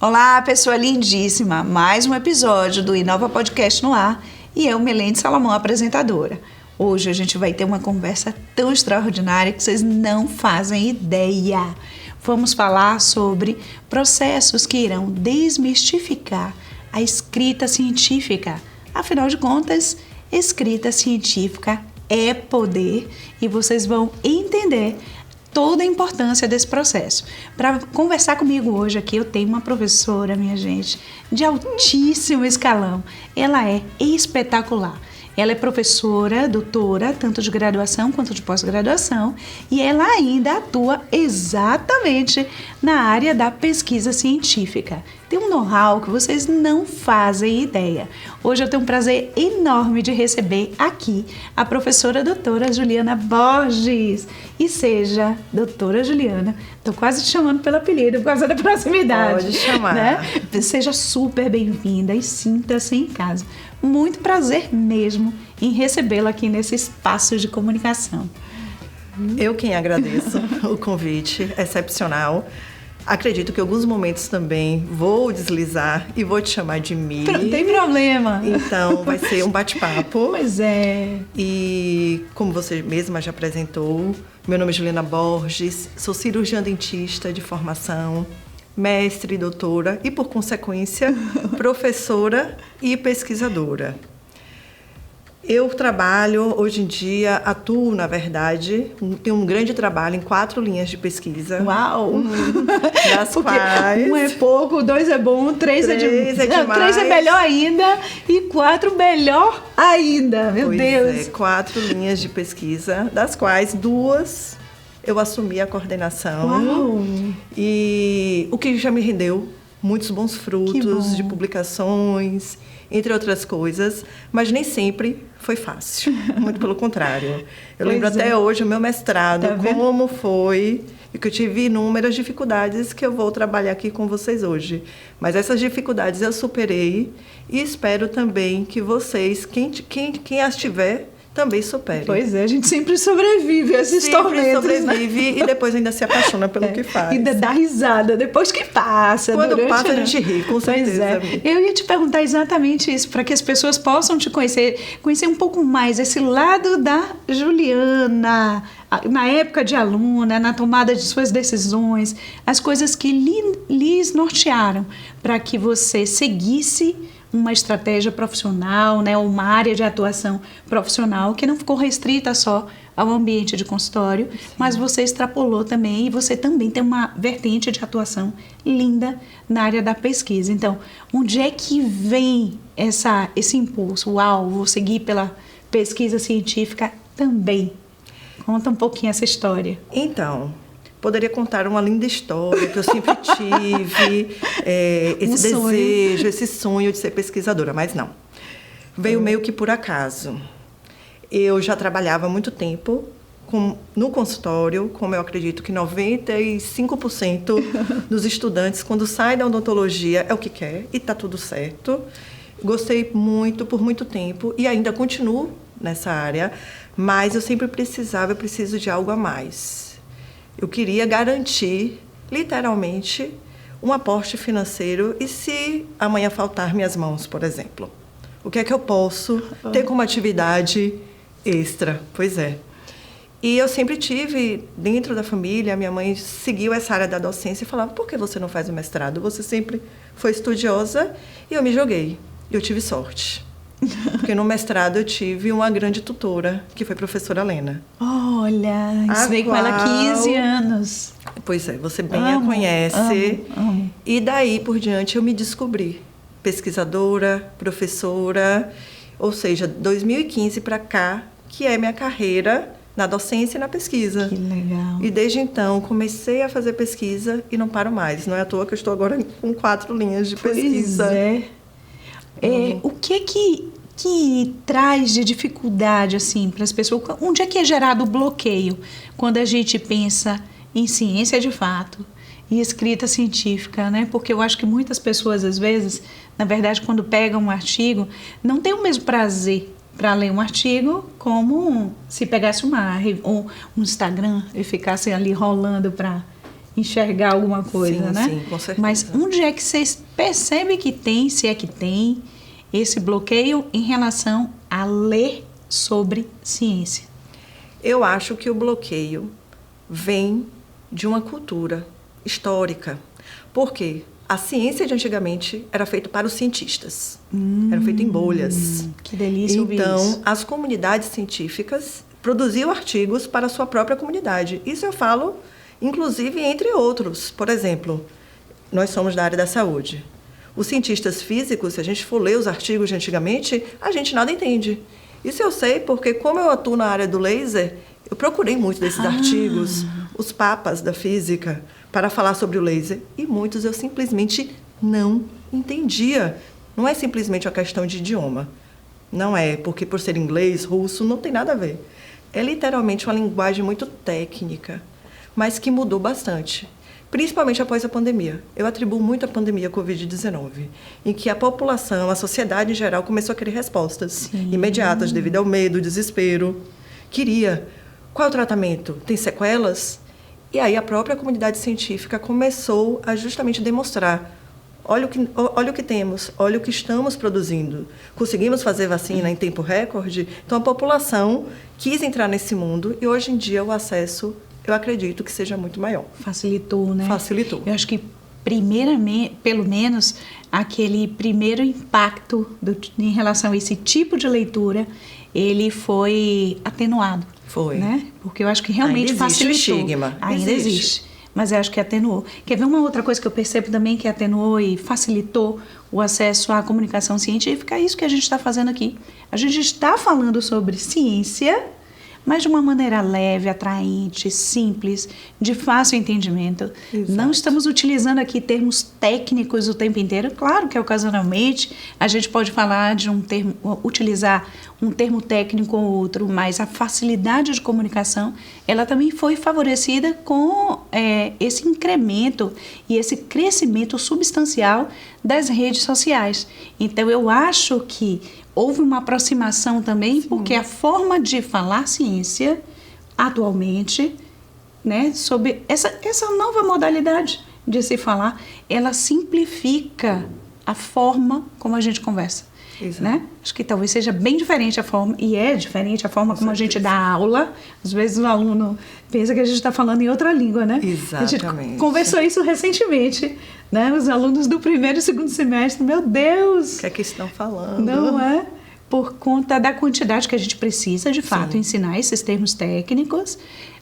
Olá, pessoa lindíssima! Mais um episódio do Inova Podcast no ar e eu, Melene Salomão, apresentadora. Hoje a gente vai ter uma conversa tão extraordinária que vocês não fazem ideia. Vamos falar sobre processos que irão desmistificar a escrita científica. Afinal de contas, escrita científica é poder e vocês vão entender toda a importância desse processo. Para conversar comigo hoje aqui, eu tenho uma professora, minha gente, de altíssimo escalão. Ela é espetacular. Ela é professora, doutora, tanto de graduação quanto de pós-graduação, e ela ainda atua exatamente na área da pesquisa científica. Tem um know-how que vocês não fazem ideia. Hoje eu tenho um prazer enorme de receber aqui a professora doutora Juliana Borges. E seja, doutora Juliana, estou quase te chamando pelo apelido por causa da proximidade. Pode chamar. Né? Seja super bem-vinda e sinta-se em casa. Muito prazer mesmo em recebê-la aqui nesse espaço de comunicação. Eu quem agradeço o convite, excepcional. Acredito que em alguns momentos também vou deslizar e vou te chamar de Mi. Não tem problema. Então, vai ser um bate-papo. Pois é. E como você mesma já apresentou, meu nome é Juliana Borges, sou cirurgiã dentista de formação, mestre, doutora e, por consequência, professora e pesquisadora. Eu trabalho, hoje em dia, atuo, na verdade, tenho um grande trabalho em 4 linhas de pesquisa. Uau! Das quais... 1 é pouco, 2 é bom, 3 é demais. 3 é melhor ainda e 4 melhor ainda, meu Deus! 4 linhas de pesquisa, das quais 2 eu assumi a coordenação. Uau. E o que já me rendeu muitos bons frutos de publicações, entre outras coisas, mas nem sempre foi fácil, muito pelo contrário. Eu lembro até hoje o meu mestrado, como foi, e que eu tive inúmeras dificuldades que eu vou trabalhar aqui com vocês hoje. Mas essas dificuldades eu superei e espero também que vocês, quem as tiver, também supere. Pois é, a gente sempre sobrevive a esses tormentos. Sempre sobrevive, né? E depois ainda se apaixona pelo que faz. Ainda dá risada depois que passa. Quando passa, a gente ri, com certeza. Pois é. Eu ia te perguntar exatamente isso, para que as pessoas possam te conhecer um pouco mais, esse lado da Juliana, na época de aluna, na tomada de suas decisões, as coisas que lhes nortearam para que você seguisse uma estratégia profissional, né, uma área de atuação profissional que não ficou restrita só ao ambiente de consultório, mas você extrapolou também e você também tem uma vertente de atuação linda na área da pesquisa. Então, onde é que vem esse impulso? Uau, vou seguir pela pesquisa científica também. Conta um pouquinho essa história. Então, poderia contar uma linda história que eu sempre tive, esse desejo, esse sonho de ser pesquisadora, mas não. Veio meio que por acaso. Eu já trabalhava há muito tempo no consultório, como eu acredito que 95% dos estudantes, quando saem da odontologia, é o que quer e está tudo certo. Gostei muito, por muito tempo, e ainda continuo nessa área, mas eu sempre preciso de algo a mais. Eu queria garantir, literalmente, um aporte financeiro e se amanhã faltar minhas mãos, por exemplo. O que é que eu posso ter como atividade extra? Pois é. E eu sempre tive, dentro da família, minha mãe seguiu essa área da docência e falava, por que você não faz o mestrado? Você sempre foi estudiosa e eu me joguei. Eu tive sorte. Porque no mestrado eu tive uma grande tutora, que foi a professora Lena. Olha, estudei com ela há 15 anos. Pois é, você bem a conhece. Amo. E daí por diante eu me descobri pesquisadora, professora, ou seja, 2015 para cá, que é minha carreira na docência e na pesquisa. Que legal. E desde então comecei a fazer pesquisa e não paro mais. Não é à toa que eu estou agora com 4 linhas de pesquisa. Pois é. O que traz de dificuldade assim para as pessoas? Onde é que é gerado o bloqueio quando a gente pensa em ciência de fato e escrita científica, né? Porque eu acho que muitas pessoas às vezes, na verdade, quando pegam um artigo, não tem o mesmo prazer para ler um artigo como se pegasse um Instagram e ficasse ali rolando para enxergar alguma coisa, sim, né? Sim, com certeza. Mas onde é que vocês percebem que tem, se é que tem, esse bloqueio em relação a ler sobre ciência? Eu acho que o bloqueio vem de uma cultura histórica. Por quê? A ciência de antigamente era feita para os cientistas. Era feita em bolhas. Que delícia ouvir isso. Então, as comunidades científicas produziam artigos para a sua própria comunidade. Isso eu falo, inclusive, entre outros. Por exemplo, nós somos da área da saúde. Os cientistas físicos, se a gente for ler os artigos de antigamente, a gente nada entende. Isso eu sei porque, como eu atuo na área do laser, eu procurei muito desses artigos, os papas da física, para falar sobre o laser. E muitos eu simplesmente não entendia. Não é simplesmente uma questão de idioma. Não é, porque por ser inglês, russo, não tem nada a ver. É literalmente uma linguagem muito técnica, mas que mudou bastante. Principalmente após a pandemia. Eu atribuo muito a pandemia Covid-19, em que a população, a sociedade em geral, começou a querer respostas imediatas devido ao medo, desespero. Queria. Qual é o tratamento? Tem sequelas? E aí a própria comunidade científica começou a justamente demonstrar: olha o que temos, olha o que estamos produzindo. Conseguimos fazer vacina em tempo recorde? Então a população quis entrar nesse mundo e hoje em dia o acesso, eu acredito que seja muito maior. Facilitou, né? Facilitou. Eu acho que, primeiramente, pelo menos, aquele primeiro impacto em relação a esse tipo de leitura, ele foi atenuado. Foi. Né? Porque eu acho que realmente ainda existe facilitou. O estigma. Ainda existe. Mas eu acho que atenuou. Quer ver uma outra coisa que eu percebo também que atenuou e facilitou o acesso à comunicação científica? É isso que a gente está fazendo aqui. A gente está falando sobre ciência, mas de uma maneira leve, atraente, simples, de fácil entendimento. Exato. Não estamos utilizando aqui termos técnicos o tempo inteiro. Claro que ocasionalmente a gente pode falar de um termo, utilizar um termo técnico ou outro, mas a facilidade de comunicação, ela também foi favorecida com esse incremento e esse crescimento substancial das redes sociais. Então, eu acho que houve uma aproximação também, porque a forma de falar ciência, atualmente, né, sobre essa nova modalidade de se falar, ela simplifica a forma como a gente conversa. Né? Acho que talvez seja bem diferente a forma, e é diferente a forma como a gente dá aula. Às vezes o aluno pensa que a gente está falando em outra língua, né? Exatamente. A gente conversou isso recentemente, né? Os alunos do primeiro e segundo semestre, meu Deus! O que é que estão falando? Não é? Por conta da quantidade que a gente precisa, de fato, ensinar esses termos técnicos,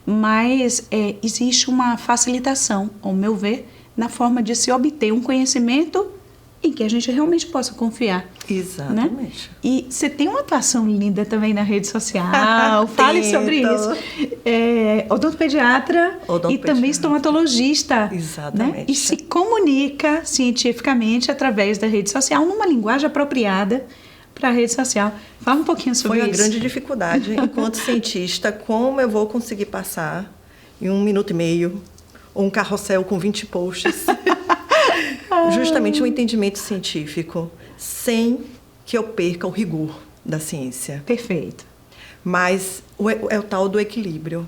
mas existe uma facilitação, ao meu ver, na forma de se obter um conhecimento em que a gente realmente possa confiar. Exatamente. Né? E você tem uma atuação linda também na rede social. Fale sobre isso. Odontopediatra e também estomatologista. Exatamente. Né? E se comunica cientificamente através da rede social, numa linguagem apropriada para a rede social. Fala um pouquinho sobre isso. Foi uma grande dificuldade, enquanto cientista, como eu vou conseguir passar em 1 minuto e meio, ou um carrossel com 20 posts, justamente um entendimento científico, sem que eu perca o rigor da ciência. Perfeito. Mas é o tal do equilíbrio.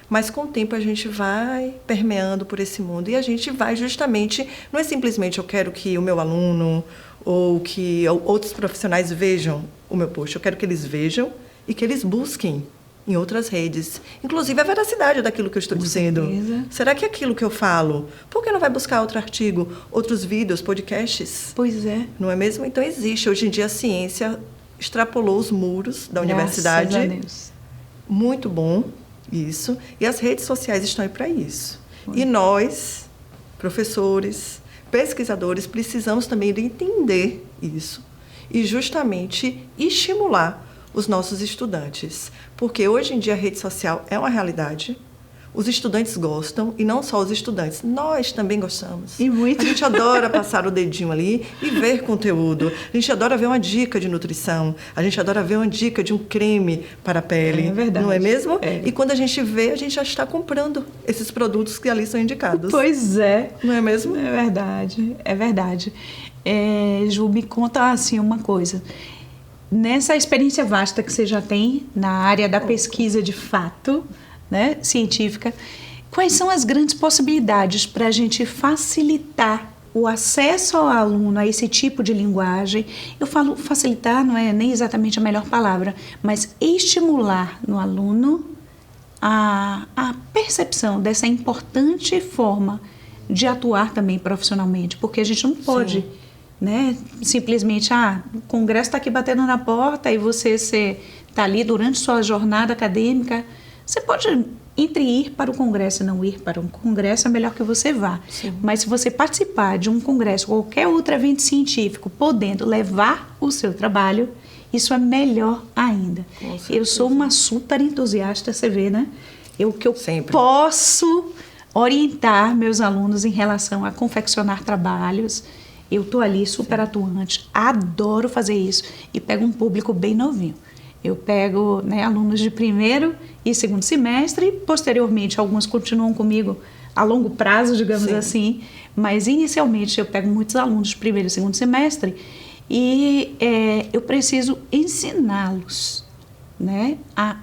Mas com o tempo a gente vai permeando por esse mundo e a gente vai justamente, não é simplesmente eu quero que o meu aluno ou que outros profissionais vejam o meu post, eu quero que eles vejam e que eles busquem em outras redes, inclusive a veracidade daquilo que eu estou dizendo. Certeza. Será que aquilo que eu falo, por que não vai buscar outro artigo, outros vídeos, podcasts? Pois é. Não é mesmo? Então existe, hoje em dia a ciência extrapolou os muros da universidade. Graças a Deus. Muito bom isso, e as redes sociais estão aí para isso. E nós, professores, pesquisadores, precisamos também de entender isso e justamente estimular os nossos estudantes, porque hoje em dia a rede social é uma realidade. Os estudantes gostam, e não só os estudantes, nós também gostamos. E muito. A gente adora passar o dedinho ali e ver conteúdo. A gente adora ver uma dica de nutrição. A gente adora ver uma dica de um creme para a pele. É verdade. Não é mesmo? É. E quando a gente vê, a gente já está comprando esses produtos que ali são indicados. Pois é. Não é mesmo? É verdade, é verdade. Ju, me conta assim uma coisa. Nessa experiência vasta que você já tem na área da pesquisa de fato, né, científica, Quais são as grandes possibilidades para a gente facilitar o acesso ao aluno a esse tipo de linguagem? Eu falo facilitar, não é nem exatamente a melhor palavra, mas estimular no aluno a percepção dessa importante forma de atuar também profissionalmente, porque a gente não pode, né, simplesmente, o congresso está aqui batendo na porta e você está ali durante sua jornada acadêmica. Você pode, entre ir para o congresso e não ir para um congresso, é melhor que você vá. Sim. Mas se você participar de um congresso ou qualquer outro evento científico, podendo levar o seu trabalho, isso é melhor ainda. Eu sou uma super entusiasta, você vê, né? Eu Sempre. Posso orientar meus alunos em relação a confeccionar trabalhos. Eu estou ali super atuante, adoro fazer isso e pego um público bem novinho. Eu pego, né, alunos de primeiro e segundo semestre e posteriormente alguns continuam comigo a longo prazo, digamos assim, mas inicialmente eu pego muitos alunos de primeiro e segundo semestre e eu preciso ensiná-los, né, a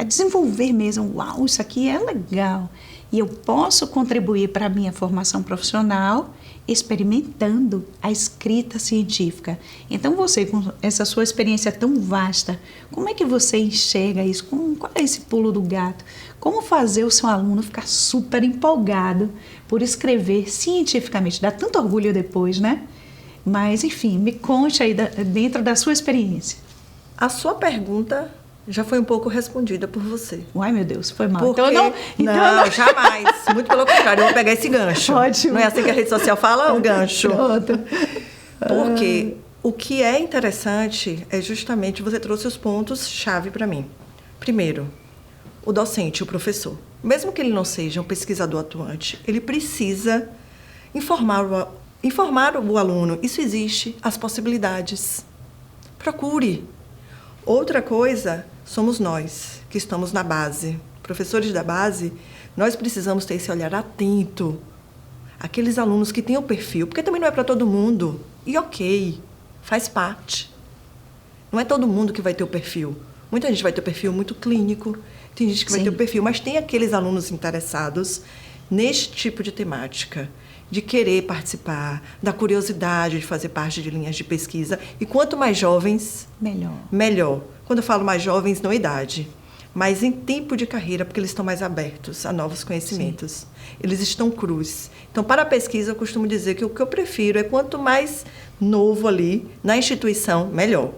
desenvolver mesmo. Uau, isso aqui é legal e eu posso contribuir para a minha formação profissional experimentando a escrita científica. Então você, com essa sua experiência tão vasta, como é que você enxerga isso? Qual é esse pulo do gato? Como fazer o seu aluno ficar super empolgado por escrever cientificamente? Dá tanto orgulho depois, né? Mas, enfim, me conte aí dentro da sua experiência. A sua pergunta já foi um pouco respondida por você. Uai, meu Deus, foi mal. Porque... Não, jamais. Muito pelo contrário, eu vou pegar esse gancho. Ótimo. Não é assim que a rede social fala? Um gancho. Pronto. Porque o que é interessante é justamente, você trouxe os pontos-chave para mim. Primeiro, o docente, o professor. Mesmo que ele não seja um pesquisador atuante, ele precisa informar o aluno. Isso existe, as possibilidades. Procure. Outra coisa, somos nós, que estamos na base. Professores da base, nós precisamos ter esse olhar atento. Aqueles alunos que têm o perfil, porque também não é para todo mundo. E ok, faz parte. Não é todo mundo que vai ter o perfil. Muita gente vai ter o perfil muito clínico, tem gente que vai ter o perfil, mas tem aqueles alunos interessados neste tipo de temática, de querer participar, da curiosidade de fazer parte de linhas de pesquisa. E quanto mais jovens, melhor. Quando eu falo mais jovens, não idade, mas em tempo de carreira, porque eles estão mais abertos a novos conhecimentos. Sim. Eles estão crus. Então, para a pesquisa, eu costumo dizer que o que eu prefiro é quanto mais novo ali na instituição, melhor.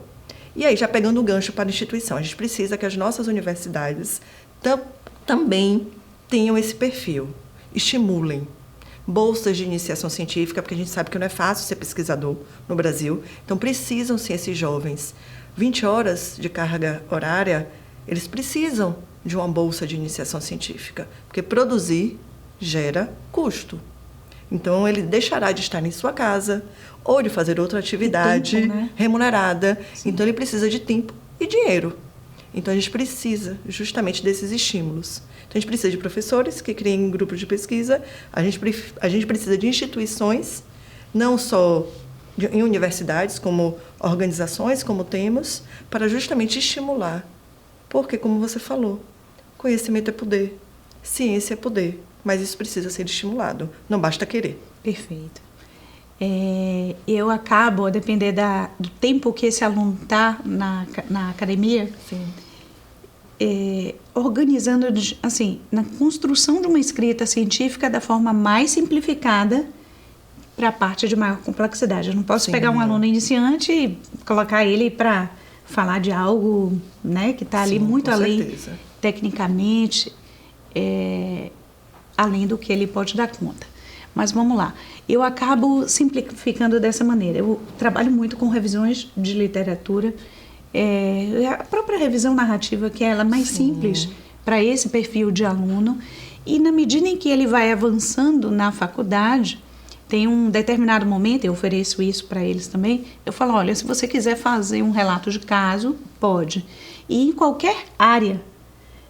E aí, já pegando o gancho para a instituição, a gente precisa que as nossas universidades também tenham esse perfil, estimulem. Bolsas de iniciação científica, porque a gente sabe que não é fácil ser pesquisador no Brasil. Então, precisam sim esses jovens. 20 horas de carga horária, eles precisam de uma bolsa de iniciação científica, porque produzir gera custo. Então, ele deixará de estar em sua casa ou de fazer outra atividade tempo, né? Remunerada. Sim. Então, ele precisa de tempo e dinheiro. Então, a gente precisa justamente desses estímulos. Então, a gente precisa de professores que criem grupos de pesquisa, a gente precisa de instituições, não só em universidades, como organizações, como temos, para justamente estimular. Porque, como você falou, conhecimento é poder, ciência é poder, mas isso precisa ser estimulado, não basta querer. Perfeito. Eu acabo, a depender do tempo que esse aluno está na academia, sim, organizando, assim, na construção de uma escrita científica da forma mais simplificada para a parte de maior complexidade. Eu não posso pegar um aluno iniciante e colocar ele para falar de algo, né, que está ali muito além, certeza, tecnicamente, além do que ele pode dar conta. Mas vamos lá. Eu acabo simplificando dessa maneira. Eu trabalho muito com revisões de literatura, a própria revisão narrativa, que ela é mais simples para esse perfil de aluno. E na medida em que ele vai avançando na faculdade, tem um determinado momento, eu ofereço isso para eles também, eu falo, olha, se você quiser fazer um relato de caso, pode. E em qualquer área.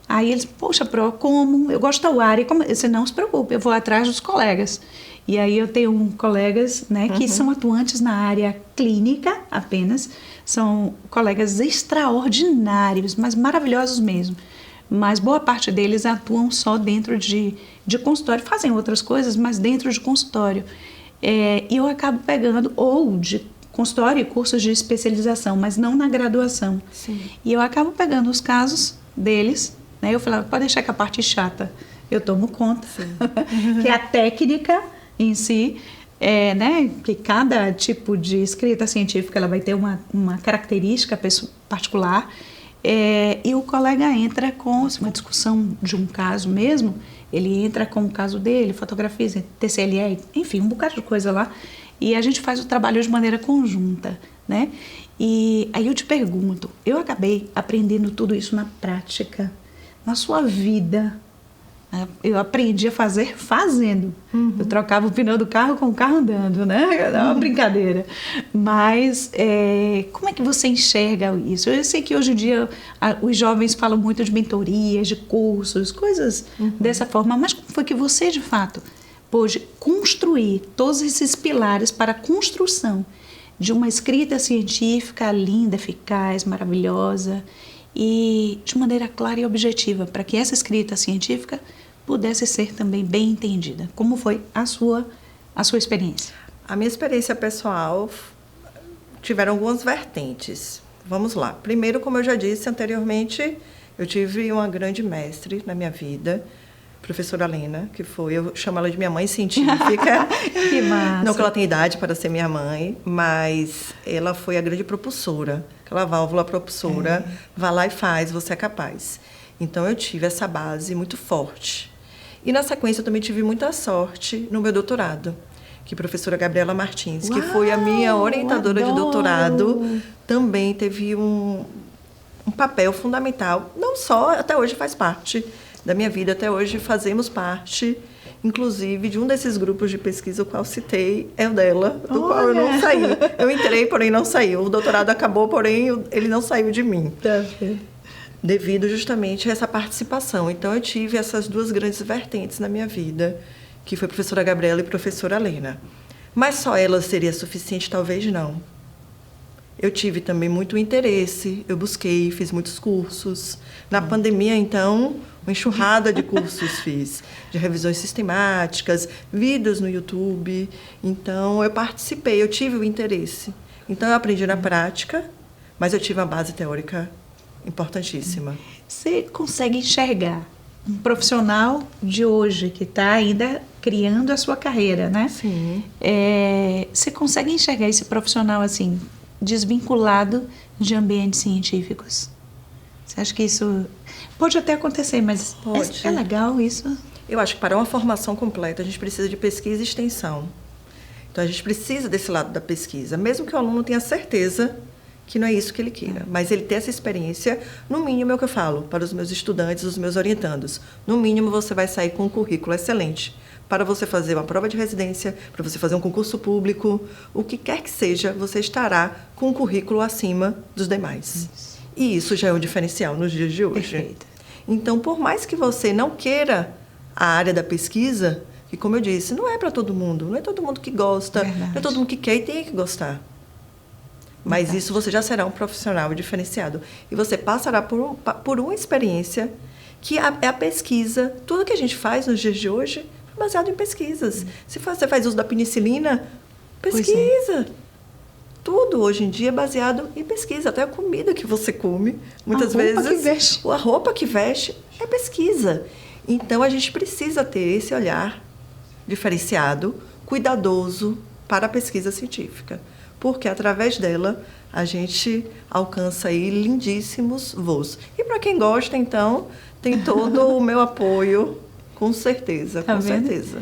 Aí eles, poxa, Pro, como? Eu gosto da área. Você não se preocupe, eu vou atrás dos colegas. E aí eu tenho colegas, né, que são atuantes na área clínica apenas. São colegas extraordinários, mas maravilhosos mesmo. mas boa parte deles atuam só dentro de consultório, fazem outras coisas, mas dentro de consultório. E eu acabo pegando, ou de consultório e cursos de especialização, mas não na graduação. Sim. E eu acabo pegando os casos deles, né? Eu falava, pode deixar que a parte chata eu tomo conta, que é a técnica em si, né? Que cada tipo de escrita científica ela vai ter uma característica particular, e o colega entra com uma discussão de um caso mesmo, ele entra com o caso dele, fotografia, TCLE, enfim, um bocado de coisa lá, e a gente faz o trabalho de maneira conjunta, né? E aí eu te pergunto, eu acabei aprendendo tudo isso na prática, na sua vida. Eu aprendi a fazer fazendo. Eu trocava o pneu do carro com o carro andando, né? É uma brincadeira. Mas como é que você enxerga isso? Eu sei que hoje em dia os jovens falam muito de mentorias, de cursos, coisas dessa forma. Mas como foi que você, de fato, pôde construir todos esses pilares para a construção de uma escrita científica linda, eficaz, maravilhosa e de maneira clara e objetiva, para que essa escrita científica pudesse ser também bem entendida? Como foi a sua experiência? A minha experiência pessoal tiveram algumas vertentes. Vamos lá. Primeiro, como eu já disse anteriormente, eu tive uma grande mestre na minha vida, professora Lena, que foi, eu chamo ela de minha mãe científica. Que massa. Não que ela tenha idade para ser minha mãe, mas ela foi a grande propulsora. Aquela válvula propulsora, vá lá e faz, você é capaz. Então, eu tive essa base muito forte. E, na sequência, eu também tive muita sorte no meu doutorado, que a professora Gabriela Martins, que foi a minha orientadora de doutorado, também teve um papel fundamental. Não só, até hoje faz parte da minha vida, até hoje fazemos parte, inclusive, de um desses grupos de pesquisa, o qual citei, é o dela, do qual eu não saí. Eu entrei, porém não saí. O doutorado acabou, porém ele não saiu de mim. Tá. Devido justamente a essa participação. Então, eu tive essas duas grandes vertentes na minha vida, que foi a professora Gabriela e a professora Lena. Mas só ela seria suficiente? Talvez não. Eu tive também muito interesse, eu busquei, fiz muitos cursos. Na pandemia, então, uma enxurrada de cursos fiz, de revisões sistemáticas, vídeos no YouTube. Então, eu participei, eu tive o interesse. Então, eu aprendi na prática, mas eu tive uma base teórica importantíssima. Você consegue enxergar um profissional de hoje que está ainda criando a sua carreira, né? Sim. Você consegue enxergar esse profissional assim, desvinculado de ambientes científicos? Você acha que isso pode até acontecer, mas pode. É legal isso? Eu acho que para uma formação completa a gente precisa de pesquisa e extensão. Então a gente precisa desse lado da pesquisa, mesmo que o aluno tenha certeza que não é isso que ele queira, mas ele ter essa experiência, no mínimo é o que eu falo para os meus estudantes, os meus orientandos. No mínimo você vai sair com um currículo excelente para você fazer uma prova de residência, para você fazer um concurso público, o que quer que seja, você estará com um currículo acima dos demais. Isso. E isso já é um diferencial nos dias de hoje. Perfeito. Então, por mais que você não queira a área da pesquisa, que como eu disse, não é para todo mundo, não é todo mundo que gosta, não é todo mundo que quer e tem que gostar. Mas isso você já será um profissional diferenciado. E você passará por uma experiência que é a pesquisa. Tudo que a gente faz nos dias de hoje é baseado em pesquisas. Se você faz uso da penicilina, pesquisa. Tudo hoje em dia é baseado em pesquisa. Até a comida que você come, muitas vezes, a roupa que veste é pesquisa. Então, a gente precisa ter esse olhar diferenciado, cuidadoso para a pesquisa científica. Porque, através dela, a gente alcança aí lindíssimos voos. E, para quem gosta, então, tem todo o meu apoio, com certeza, com certeza.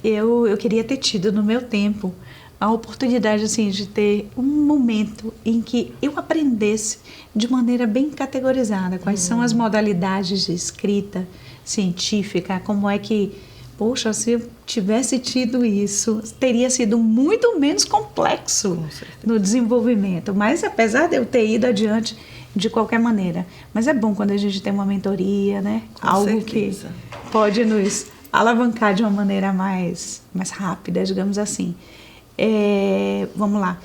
Eu queria ter tido, no meu tempo, a oportunidade assim, de ter um momento em que eu aprendesse de maneira bem categorizada quais são as modalidades de escrita científica, como é que... Poxa, se eu tivesse tido isso, teria sido muito menos complexo no desenvolvimento. Mas, apesar de eu ter ido adiante de qualquer maneira. Mas é bom quando a gente tem uma mentoria, né? Algo que pode nos alavancar de uma maneira mais rápida, digamos assim. Vamos lá.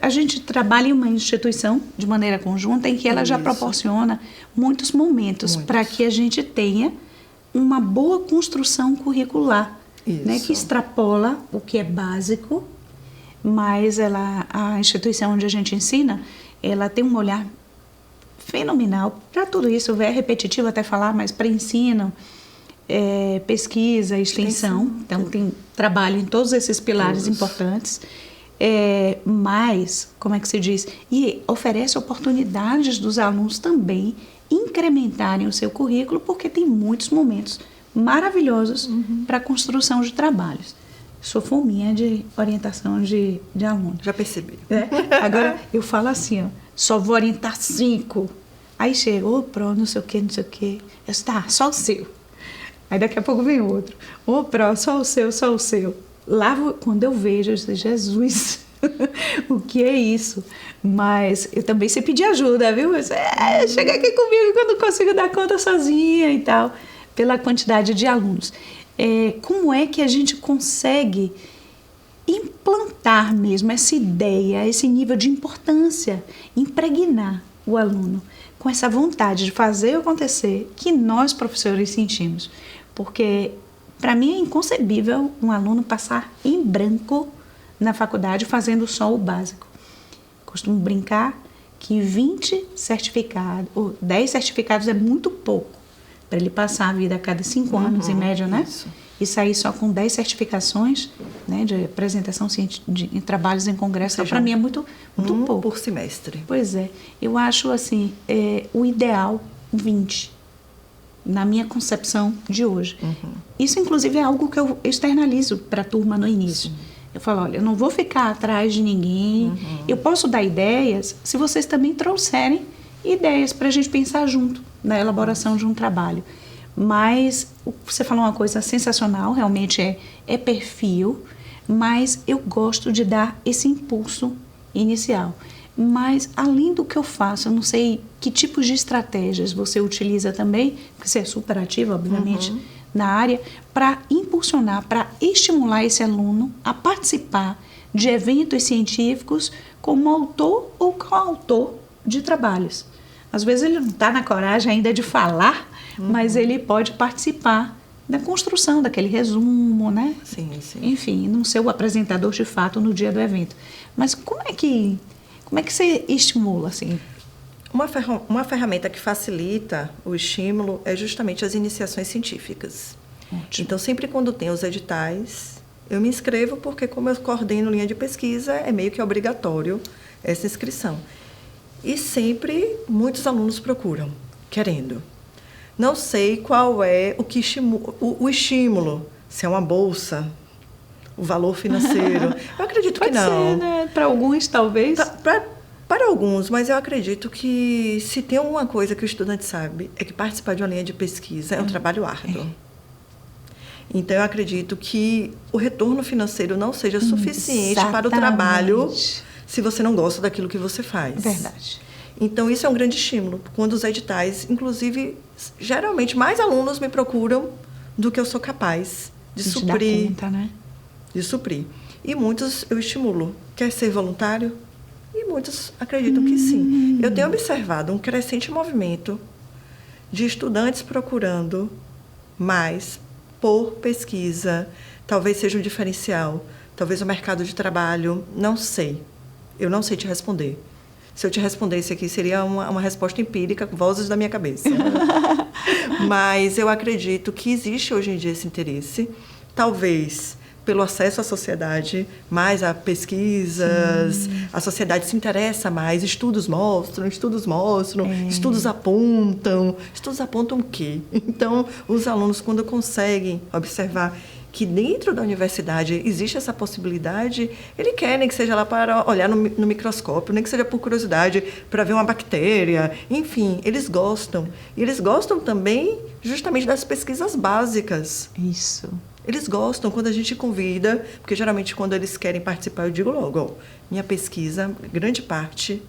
A gente trabalha em uma instituição de maneira conjunta em que ela já proporciona muitos momentos para que a gente tenha uma boa construção curricular, né, que extrapola o que é básico, mas a instituição onde a gente ensina, ela tem um olhar fenomenal para tudo isso. É repetitivo até falar, mas para ensino, pesquisa, extensão. Então, tem trabalho em todos esses pilares importantes. Mas, como é que se diz? E oferece oportunidades dos alunos também incrementarem o seu currículo, porque tem muitos momentos maravilhosos para a construção de trabalhos. Sou fominha de orientação de aluno. Já percebi. Agora, eu falo assim, ó, só vou orientar 5. Aí chega, pró, não sei o quê, não sei o quê. Eu disse, tá, só o seu. Aí daqui a pouco vem outro. Pró, só o seu, só o seu. Lá, quando eu vejo, eu disse, Jesus, o que é isso? Mas eu também sei pedir ajuda, viu? Eu disse, chega aqui comigo que eu não consigo dar conta sozinha e tal, pela quantidade de alunos. Como é que a gente consegue implantar mesmo essa ideia, esse nível de importância, impregnar o aluno com essa vontade de fazer acontecer que nós, professores, sentimos? Porque, para mim, é inconcebível um aluno passar em branco na faculdade fazendo só o básico. Costumo brincar que 20 certificados, ou 10 certificados é muito pouco para ele passar a vida a cada 5 anos, em média, né? Isso. E sair só com 10 certificações, né, de apresentação em trabalhos em congresso. Para mim é muito pouco. Por semestre. Pois é. Eu acho, assim, o ideal 20, na minha concepção de hoje. Isso, inclusive, é algo que eu externalizo para a turma no início. Eu falo, olha, eu não vou ficar atrás de ninguém. Eu posso dar ideias se vocês também trouxerem ideias para a gente pensar junto na elaboração de um trabalho. Mas você falou uma coisa sensacional, realmente é perfil, mas eu gosto de dar esse impulso inicial. Mas, além do que eu faço, eu não sei que tipos de estratégias você utiliza também, porque você é super ativa, obviamente, na área, para impulsionar, para estimular esse aluno a participar de eventos científicos como autor ou coautor de trabalhos. Às vezes ele não está na coragem ainda de falar, mas ele pode participar da construção daquele resumo, né? Sim, sim. Enfim, não ser o apresentador de fato no dia do evento. Mas como é que você estimula, assim? Uma ferramenta que facilita o estímulo é justamente as iniciações científicas. Ótimo. Então, sempre quando tem os editais, eu me inscrevo porque, como eu coordeno linha de pesquisa, é meio que obrigatório essa inscrição. E sempre muitos alunos procuram, querendo. Não sei qual é o estímulo, se é uma bolsa, o valor financeiro. Eu acredito que não. Pode ser, né? Para alguns, talvez. Para alguns, mas eu acredito que se tem uma coisa que o estudante sabe, é que participar de uma linha de pesquisa é um trabalho árduo. Então, eu acredito que o retorno financeiro não seja suficiente para o trabalho se você não gosta daquilo que você faz. Verdade. Então, isso é um grande estímulo. Quando os editais, inclusive, geralmente, mais alunos me procuram do que eu sou capaz de suprir. Dá conta, né? De suprir. E muitos eu estimulo. Quer ser voluntário? E muitos acreditam que sim. Eu tenho observado um crescente movimento de estudantes procurando mais por pesquisa. Talvez seja um diferencial. Talvez o mercado de trabalho. Não sei. Eu não sei te responder. Se eu te respondesse aqui, seria uma resposta empírica, vozes da minha cabeça. Mas eu acredito que existe hoje em dia esse interesse. Talvez pelo acesso à sociedade, mais a pesquisas, a sociedade se interessa mais, estudos mostram, estudos apontam. Estudos apontam o quê? Então, os alunos, quando conseguem observar que dentro da universidade existe essa possibilidade, eles querem que seja lá para olhar no microscópio, nem que seja por curiosidade, para ver uma bactéria. Enfim, eles gostam. E eles gostam também justamente das pesquisas básicas. Isso. Eles gostam quando a gente convida, porque geralmente quando eles querem participar, eu digo logo, minha pesquisa, grande parte,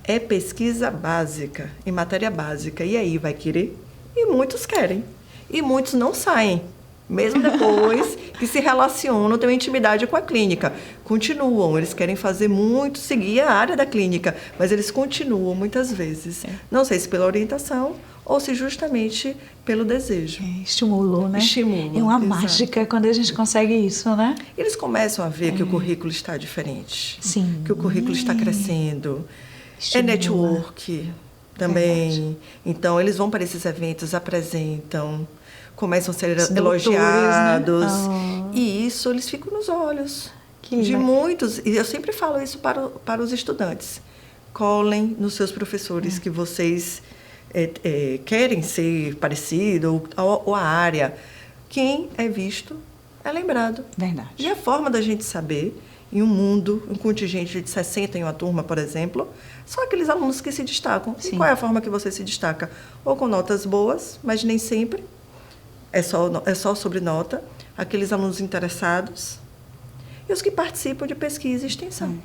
é pesquisa básica, em matéria básica. E aí, vai querer? E muitos querem. E muitos não saem Mesmo depois que se relacionam, têm uma intimidade com a clínica. Continuam, eles querem fazer muito, seguir a área da clínica, mas eles continuam muitas vezes. Não sei se pela orientação ou se justamente pelo desejo. Estimulou, né? Estimula. É uma exato. mágica quando a gente consegue isso, né? Eles começam a ver que o currículo está diferente. Sim. Que o currículo está crescendo. Estimula. É network também. Verdade. Então, eles vão para esses eventos, apresentam, começam a ser elogiados. Né? E isso, eles ficam nos olhos de muitos. E eu sempre falo isso para os estudantes. Colhem nos seus professores que vocês querem ser parecido, ou a área. Quem é visto é lembrado. Verdade. E a forma da gente saber, em um mundo, um contingente de 60 em uma turma, por exemplo, são aqueles alunos que se destacam. Sim. E qual é a forma que você se destaca? Ou com notas boas, mas nem sempre. É só sobre nota. Aqueles alunos interessados. E os que participam de pesquisa e extensão.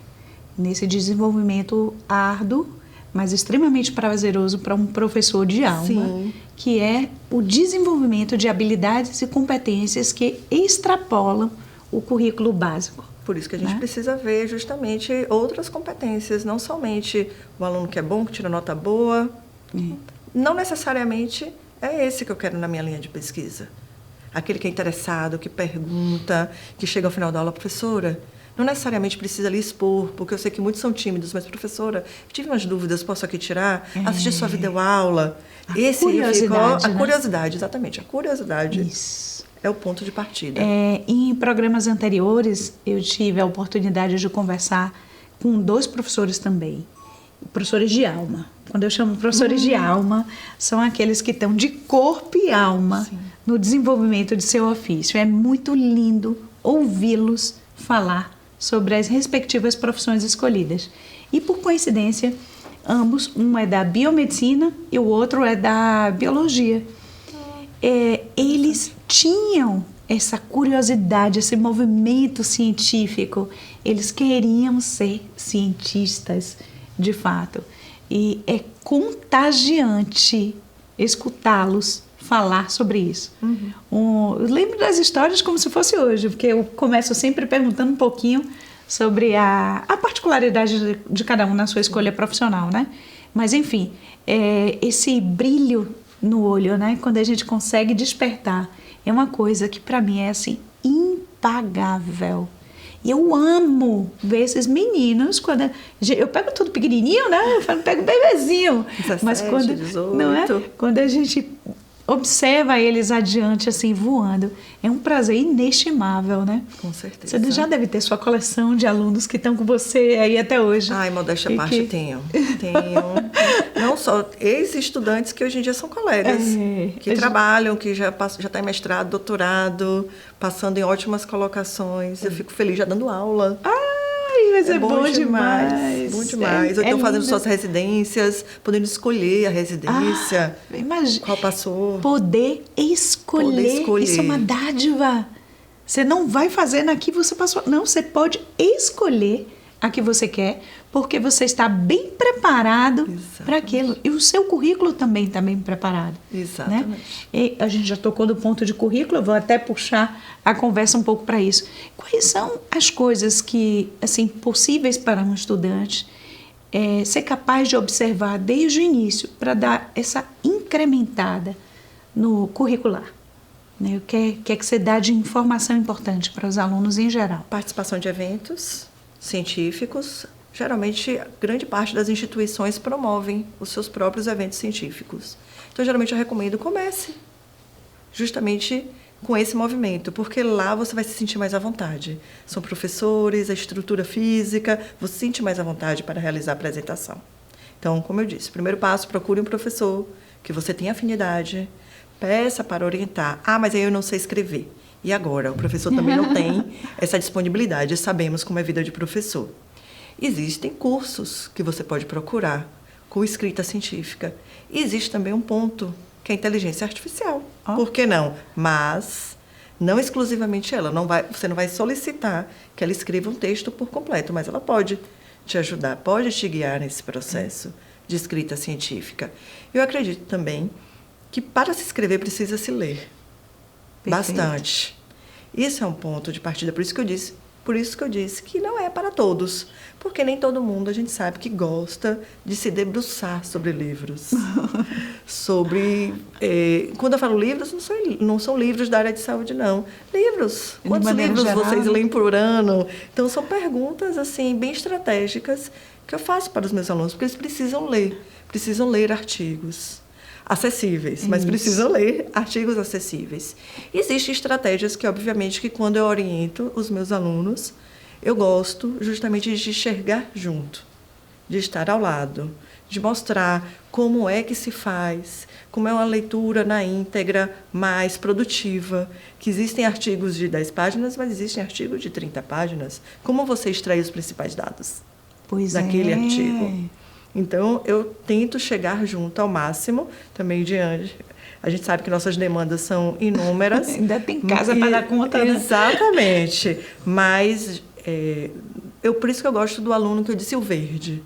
Nesse desenvolvimento árduo, mas extremamente prazeroso para um professor de alma, sim, que é o desenvolvimento de habilidades e competências que extrapolam o currículo básico. Por isso que a gente precisa ver justamente outras competências, não somente o aluno que é bom, que tira nota boa. Não necessariamente é esse que eu quero na minha linha de pesquisa. Aquele que é interessado, que pergunta, que chega ao final da aula, professora, não necessariamente precisa lhe expor, porque eu sei que muitos são tímidos, mas, professora, tive umas dúvidas, posso aqui tirar? Assistir sua videoaula. A curiosidade, exatamente, a curiosidade. Isso. É o ponto de partida. Em programas anteriores, eu tive a oportunidade de conversar com 2 professores também, professores de alma. Quando eu chamo professores de alma, são aqueles que estão de corpo e alma no desenvolvimento de seu ofício. É muito lindo ouvi-los falar sobre as respectivas profissões escolhidas. E, por coincidência, ambos, um é da biomedicina e o outro é da biologia. Eles tinham essa curiosidade, esse movimento científico. Eles queriam ser cientistas, de fato. E é contagiante escutá-los falar sobre isso. Eu lembro das histórias como se fosse hoje, porque eu começo sempre perguntando um pouquinho sobre a particularidade de cada um na sua escolha profissional, né? Mas, enfim, esse brilho no olho, né? Quando a gente consegue despertar, é uma coisa que para mim é assim, impagável. E eu amo ver esses meninos, quando eu pego tudo pequenininho, né? Eu pego bebezinho. 17, mas quando 18. Não é? Quando a gente observa eles adiante, assim, voando, é um prazer inestimável, né? Com certeza. Você já deve ter sua coleção de alunos que estão com você aí até hoje. Ai, modéstia à parte, tenho. Não só ex-estudantes que hoje em dia são colegas, que trabalham, que já está em mestrado, doutorado, passando em ótimas colocações. Eu fico feliz já dando aula. Mas é bom demais. Bom demais. Eu estou fazendo suas residências, podendo escolher a residência. Imagina. Qual passou. Poder escolher. Isso é uma dádiva. Você não vai fazer na que você passou. Não, você pode escolher a que você quer, porque você está bem preparado para aquilo. E o seu currículo também está bem preparado. Exatamente. Né? E a gente já tocou do ponto de currículo, eu vou até puxar a conversa um pouco para isso. Quais são as coisas que, assim, possíveis para um estudante ser capaz de observar desde o início para dar essa incrementada no curricular? Né? O que é que você dá de informação importante para os alunos em geral? Participação de eventos científicos. Geralmente, grande parte das instituições promovem os seus próprios eventos científicos. Então, geralmente, eu recomendo comece justamente com esse movimento, porque lá você vai se sentir mais à vontade. São professores, a estrutura física, você se sente mais à vontade para realizar a apresentação. Então, como eu disse, primeiro passo, procure um professor que você tenha afinidade, peça para orientar. Mas aí eu não sei escrever. E agora? O professor também não tem essa disponibilidade. Sabemos como é a vida de professor. Existem cursos que você pode procurar com escrita científica. E existe também um ponto, que é a inteligência artificial. Por que não? Mas não exclusivamente ela. Você não vai solicitar que ela escreva um texto por completo, mas ela pode te ajudar, pode te guiar nesse processo de escrita científica. Eu acredito também que para se escrever precisa se ler. Bastante. Isso é um ponto de partida, por isso que eu disse que não é para todos, porque nem todo mundo a gente sabe que gosta de se debruçar sobre livros. Quando eu falo livros, não são livros da área de saúde, não. Livros. Quantos livros geral, vocês leem por ano? Então, são perguntas assim bem estratégicas que eu faço para os meus alunos, porque eles precisam ler artigos acessíveis, mas precisam ler artigos acessíveis. Existem estratégias que, obviamente, que quando eu oriento os meus alunos, eu gosto justamente de enxergar junto, de estar ao lado, de mostrar como é que se faz, como é uma leitura na íntegra mais produtiva, que existem artigos de 10 páginas, mas existem artigos de 30 páginas. Como você extrai os principais dados daquele artigo? Então, eu tento chegar junto ao máximo, também diante. A gente sabe que nossas demandas são inúmeras. Ainda tem casa para dar conta, né? Exatamente. Mas, por isso que eu gosto do aluno que eu disse o verde.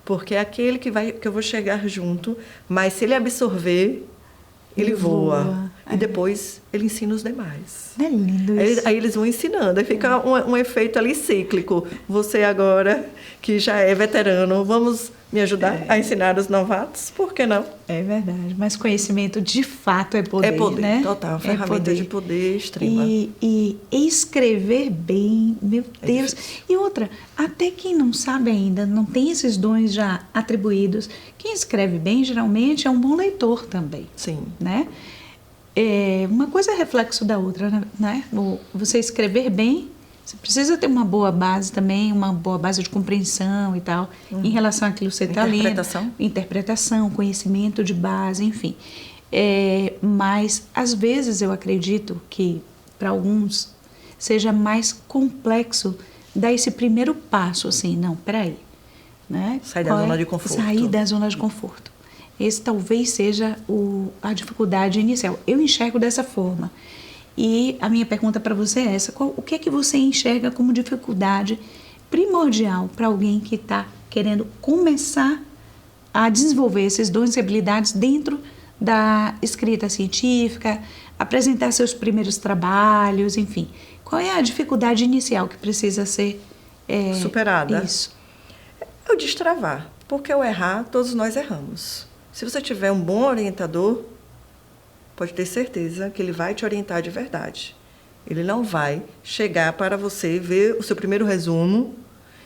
Porque é aquele que eu vou chegar junto, mas se ele absorver, ele voa. E depois ele ensina os demais. É lindo isso. Aí eles vão ensinando. Aí fica um efeito ali cíclico. Você agora, que já é veterano, vamos me ajudar a ensinar os novatos? Por que não? É verdade. Mas conhecimento, de fato, é poder, né? É poder, né? Total. Ferramenta de poder extrema. E escrever bem, meu Deus. E outra, até quem não sabe ainda, não tem esses dons já atribuídos, quem escreve bem, geralmente, é um bom leitor também. Sim. Né? Uma coisa é reflexo da outra, né? Você escrever bem, você precisa ter uma boa base também, uma boa base de compreensão e tal, em relação àquilo que você está lendo. Interpretação, conhecimento de base, enfim. Mas, às vezes, eu acredito que, para alguns, seja mais complexo dar esse primeiro passo, assim, não, peraí. Né? Sair da zona de conforto. Sair da zona de conforto. Esse talvez seja a dificuldade inicial. Eu enxergo dessa forma. E a minha pergunta para você é essa. O que é que você enxerga como dificuldade primordial para alguém que está querendo começar a desenvolver esses dons e habilidades dentro da escrita científica, apresentar seus primeiros trabalhos, enfim. Qual é a dificuldade inicial que precisa ser superada? Isso. É o destravar. Porque ao errar, todos nós erramos. Se você tiver um bom orientador, pode ter certeza que ele vai te orientar de verdade. Ele não vai chegar para você, ver o seu primeiro resumo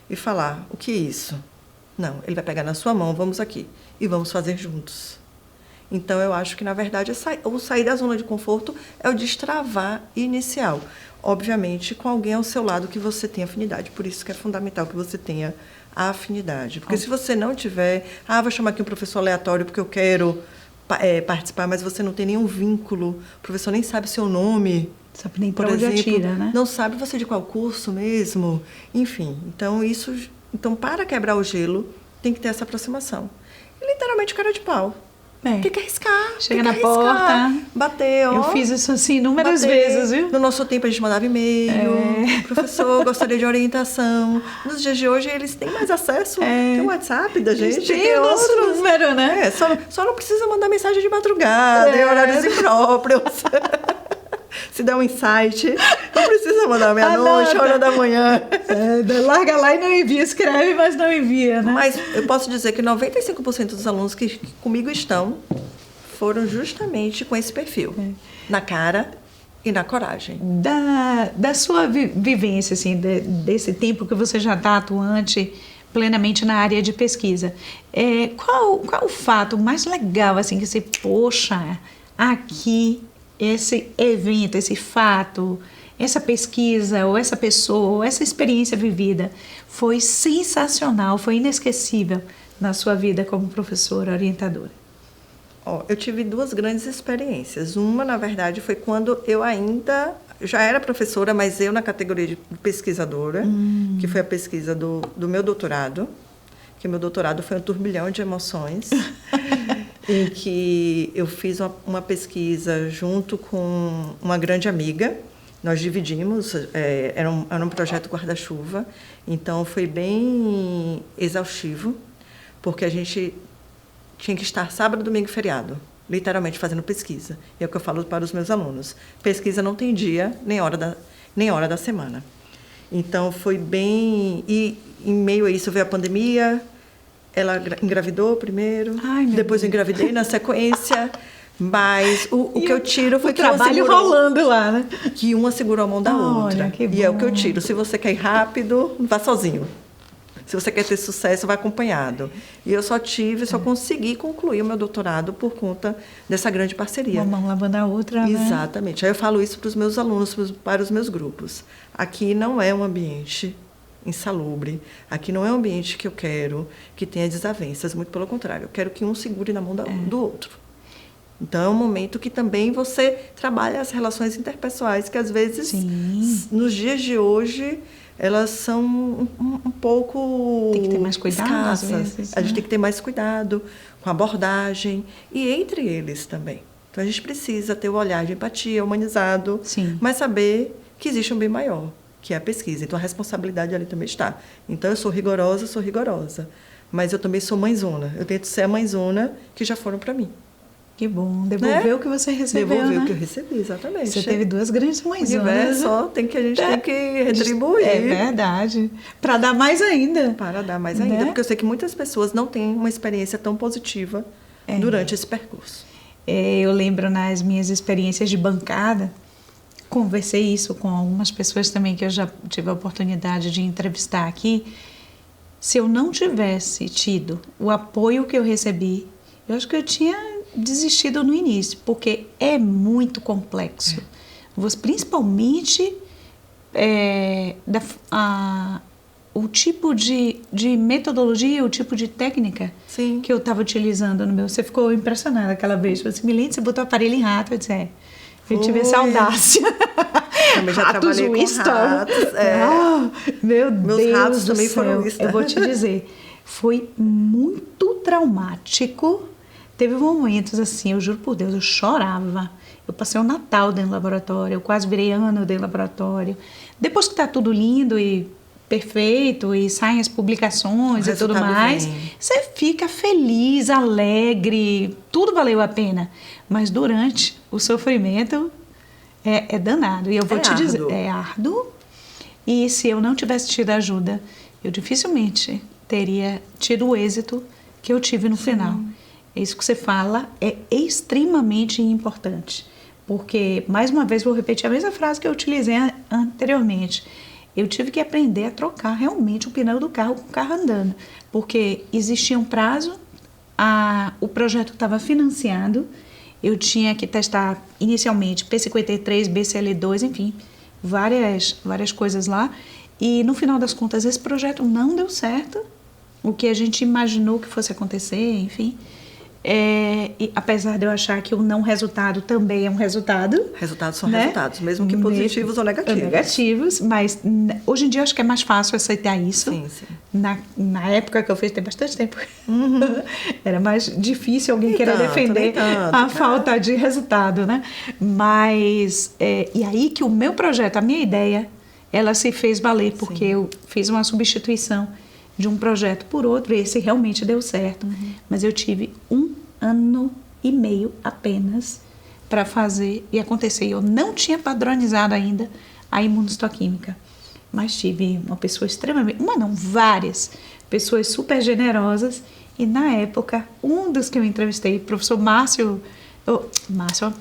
e falar, o que é isso? Não, ele vai pegar na sua mão, vamos aqui, e vamos fazer juntos. Então, eu acho que, na verdade, sair da zona de conforto é o destravar inicial. Obviamente, com alguém ao seu lado que você tenha afinidade. Por isso que é fundamental que você tenha a afinidade. Porque se você não tiver, vou chamar aqui um professor aleatório porque eu quero participar, mas você não tem nenhum vínculo, o professor nem sabe seu nome. Sabe nem para onde atira, né? Não sabe você de qual curso mesmo. Enfim, então, para quebrar o gelo, tem que ter essa aproximação. E, literalmente, cara de pau. Tem que arriscar. Chega na porta. Bateu. Eu fiz isso assim inúmeras vezes, viu? No nosso tempo a gente mandava e-mail. Professor, gostaria de orientação. Nos dias de hoje eles têm mais acesso. Tem o WhatsApp da gente. Tem o nosso número, né? Só não precisa mandar mensagem de madrugada, em horários impróprios. Se der um insight, não precisa mandar meia-noite, hora da manhã. Larga lá e não envia, escreve, mas não envia, né? Mas eu posso dizer que 95% dos alunos que comigo estão foram justamente com esse perfil. Na cara e na coragem. Da sua vivência, assim, desse tempo que você já está atuante plenamente na área de pesquisa, qual o fato mais legal, assim, que você, poxa, aqui... esse evento, esse fato, essa pesquisa, ou essa pessoa, ou essa experiência vivida foi sensacional, foi inesquecível na sua vida como professora orientadora? Eu tive 2 grandes experiências. Uma, na verdade, foi quando eu ainda já era professora, mas eu na categoria de pesquisadora, que foi a pesquisa do meu doutorado, que o meu doutorado foi um turbilhão de emoções, em que eu fiz uma pesquisa junto com uma grande amiga. Nós dividimos, era um projeto guarda-chuva, então foi bem exaustivo, porque a gente tinha que estar sábado, domingo e feriado. literalmente fazendo pesquisa. E é o que eu falo para os meus alunos. Pesquisa não tem dia, nem hora da semana. Então, foi bem... E em meio a isso veio a pandemia, ela engravidou primeiro, depois eu engravidei na sequência... Mas o que eu tiro foi que uma segurou... rolando lá, né? Que uma segurou a mão da outra. Que bom. E é o que eu tiro. Se você quer ir rápido, vá sozinho. Se você quer ter sucesso, vai acompanhado. E eu só consegui concluir o meu doutorado por conta dessa grande parceria. Uma mão lavando a outra, né? Exatamente. Aí eu falo isso para os meus alunos, para os meus grupos. Aqui não é um ambiente insalubre. Aqui não é um ambiente que eu quero que tenha desavenças. Muito pelo contrário. Eu quero que um segure na mão do outro. Então, é um momento que também você trabalha as relações interpessoais, que às vezes, nos dias de hoje, elas são um pouco tem que ter mais cuidado, escassas. Às vezes, a gente tem que ter mais cuidado com a abordagem e entre eles também. Então, a gente precisa ter o olhar de empatia, humanizado, mas saber que existe um bem maior, que é a pesquisa. Então, a responsabilidade ali também está. Então, eu sou rigorosa, mas eu também sou mãezona. Eu tento ser a mãezona que já foram para mim. Que bom, devolveu o que você recebeu, Devolveu o que eu recebi, exatamente. Você teve 2 grandes mães. O universo a gente tem que retribuir. É verdade. Para dar mais ainda. Para dar mais ainda, porque eu sei que muitas pessoas não têm uma experiência tão positiva durante esse percurso. Eu lembro nas minhas experiências de bancada, conversei isso com algumas pessoas também que eu já tive a oportunidade de entrevistar aqui. Se eu não tivesse tido o apoio que eu recebi, eu acho que eu tinha desistido no início, porque é muito complexo. Principalmente o tipo de metodologia, o tipo de técnica que eu estava utilizando no meu. Você ficou impressionada aquela vez. Você me lembra, você botou o aparelho em rato. Eu disse, eu tive essa audácia. Também já trabalhei com ratos. Meus ratos também foram isso. Eu vou te dizer, foi muito traumático. Teve momentos assim, eu juro por Deus, eu chorava. Eu passei o Natal dentro do laboratório, eu quase virei ano dentro do laboratório. Depois que está tudo lindo e perfeito, e saem as publicações e tudo mais, você fica feliz, alegre, tudo valeu a pena. Mas durante o sofrimento é danado. E eu vou te dizer, é árduo. E se eu não tivesse tido ajuda, eu dificilmente teria tido o êxito que eu tive no final. Isso que você fala é extremamente importante, porque, mais uma vez, vou repetir a mesma frase que eu utilizei anteriormente. Eu tive que aprender a trocar realmente o pneu do carro com o carro andando, porque existia um prazo, o projeto estava financiado, eu tinha que testar inicialmente P53, BCL2, enfim, várias coisas lá, e no final das contas esse projeto não deu certo, o que a gente imaginou que fosse acontecer, enfim... e apesar de eu achar que o não resultado também é um resultado. Resultados são resultados, mesmo que positivos ou negativos. Negativos, mas hoje em dia eu acho que é mais fácil aceitar isso. Sim. Na época que eu fiz, tem bastante tempo. Era mais difícil alguém querer defender a falta de resultado, né? Mas, e aí que o meu projeto, a minha ideia, ela se fez valer, porque eu fiz uma substituição de um projeto por outro, e esse realmente deu certo. Mas eu tive 1 ano e meio apenas para fazer e acontecer. Eu não tinha padronizado ainda a imunistoquímica, mas tive uma pessoa extremamente... várias pessoas super generosas, e na época, um dos que eu entrevistei, o professor Márcio,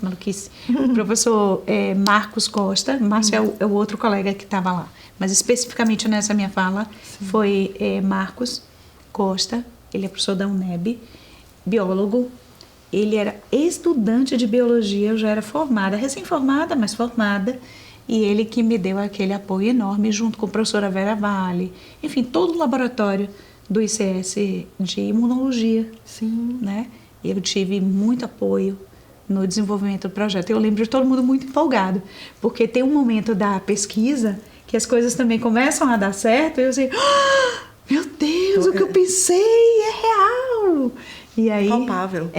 maluquice, o professor Marcos Costa, Márcio é o outro colega que estava lá, mas especificamente nessa minha fala, foi Marcos Costa, ele é professor da UNEB, biólogo, ele era estudante de biologia, eu já era formada, recém-formada, mas formada, e ele que me deu aquele apoio enorme, junto com a professora Vera Vale, enfim, todo o laboratório do ICS de imunologia, né? Eu tive muito apoio no desenvolvimento do projeto. Eu lembro de todo mundo muito empolgado, porque tem um momento da pesquisa que as coisas também começam a dar certo, e eu sei, meu Deus, o que eu pensei é real! E aí, palpável.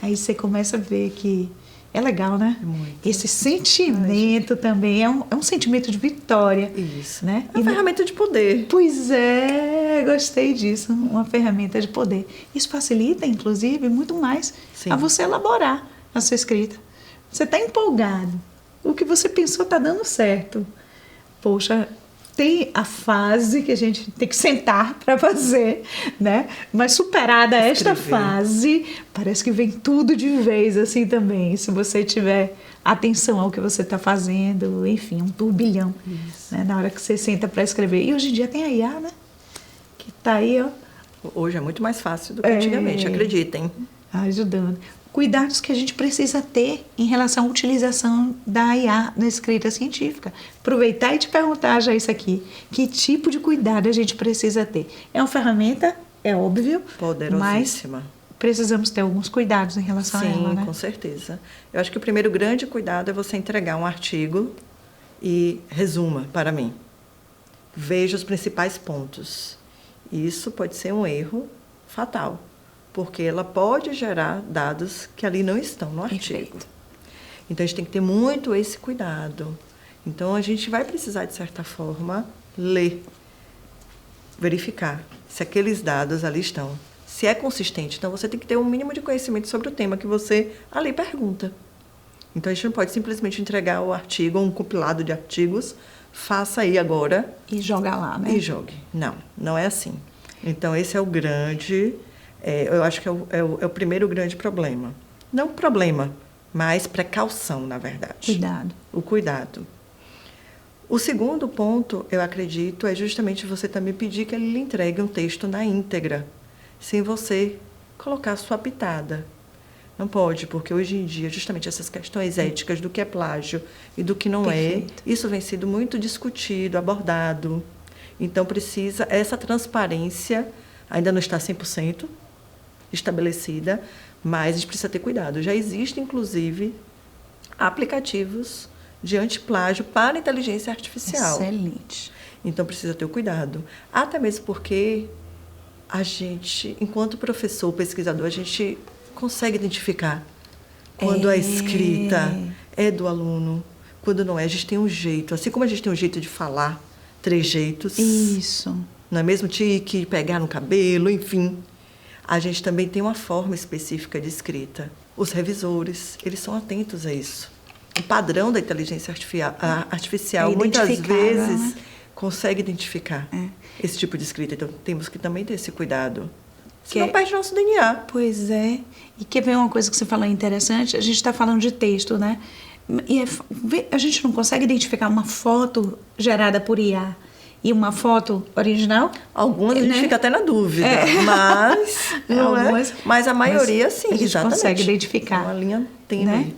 Aí você começa a ver que é legal, né? Muito. Esse sentimento também é um sentimento de vitória. Isso. Né? É uma ferramenta de poder. Pois é, Gostei disso, uma ferramenta de poder. Isso facilita, inclusive, muito mais Sim. a você elaborar a sua escrita. Você está empolgado. O que você pensou está dando certo. Poxa, tem a fase que a gente tem que sentar para fazer, né? Mas superada esta fase, parece que vem tudo de vez assim também. Se você tiver atenção ao que você está fazendo, enfim, um turbilhão, né? Na hora que você senta para escrever. E hoje em dia tem a IA, né? Que está aí, ó. Hoje é muito mais fácil do que antigamente, acreditem. Ajudando. Cuidados que a gente precisa ter em relação à utilização da IA na escrita científica. Aproveitar e te perguntar já isso aqui. Que tipo de cuidado a gente precisa ter? É uma ferramenta, é óbvio, poderosíssima. Mas precisamos ter alguns cuidados em relação a ela, né? Sim, com certeza. Eu acho que o primeiro grande cuidado é você entregar um artigo e resuma para mim. Veja os principais pontos. Isso pode ser um erro fatal, porque ela pode gerar dados que ali não estão no artigo. Perfeito. Então, a gente tem que ter muito esse cuidado. Então, a gente vai precisar, de certa forma, ler, verificar se aqueles dados ali estão, se é consistente. Então, você tem que ter um mínimo de conhecimento sobre o tema que você ali pergunta. Então, a gente não pode simplesmente entregar o artigo, um compilado de artigos, faça aí agora. E joga lá, né? E jogue. Não, não é assim. Então, esse é o grande... eu acho que é o primeiro grande problema. Não problema, mas precaução, na verdade. Cuidado. O cuidado. O segundo ponto, eu acredito, é justamente você também pedir que ele lhe entregue um texto na íntegra, sem você colocar a sua pitada. Não pode, porque hoje em dia, justamente essas questões éticas do que é plágio e do que não Perfeito. isso vem sendo muito discutido, abordado. Então, precisa, essa transparência ainda não está 100% estabelecida, mas a gente precisa ter cuidado. Já existem, inclusive, aplicativos de antiplágio para inteligência artificial. Excelente. Então, precisa ter o cuidado. Até mesmo porque a gente, enquanto professor, pesquisador, a gente consegue identificar quando a escrita é do aluno, quando não é. A gente tem um jeito, assim como a gente tem um jeito de falar, trejeitos. Isso. Não é mesmo? Tique, pegar no cabelo, enfim. A gente também tem uma forma específica de escrita. Os revisores, eles são atentos a isso. O padrão da inteligência artificial muitas vezes, né? Consegue identificar esse tipo de escrita. Então, temos que também ter esse cuidado. Senão perde nosso DNA. Pois é. E quer ver uma coisa que você falou interessante? A gente está falando de texto, né? E a gente não consegue identificar uma foto gerada por IA e uma foto original? Algumas a gente fica até na dúvida, mas não algumas, mas a maioria sim, a gente exatamente. consegue identificar. Uma linha tênue. Né?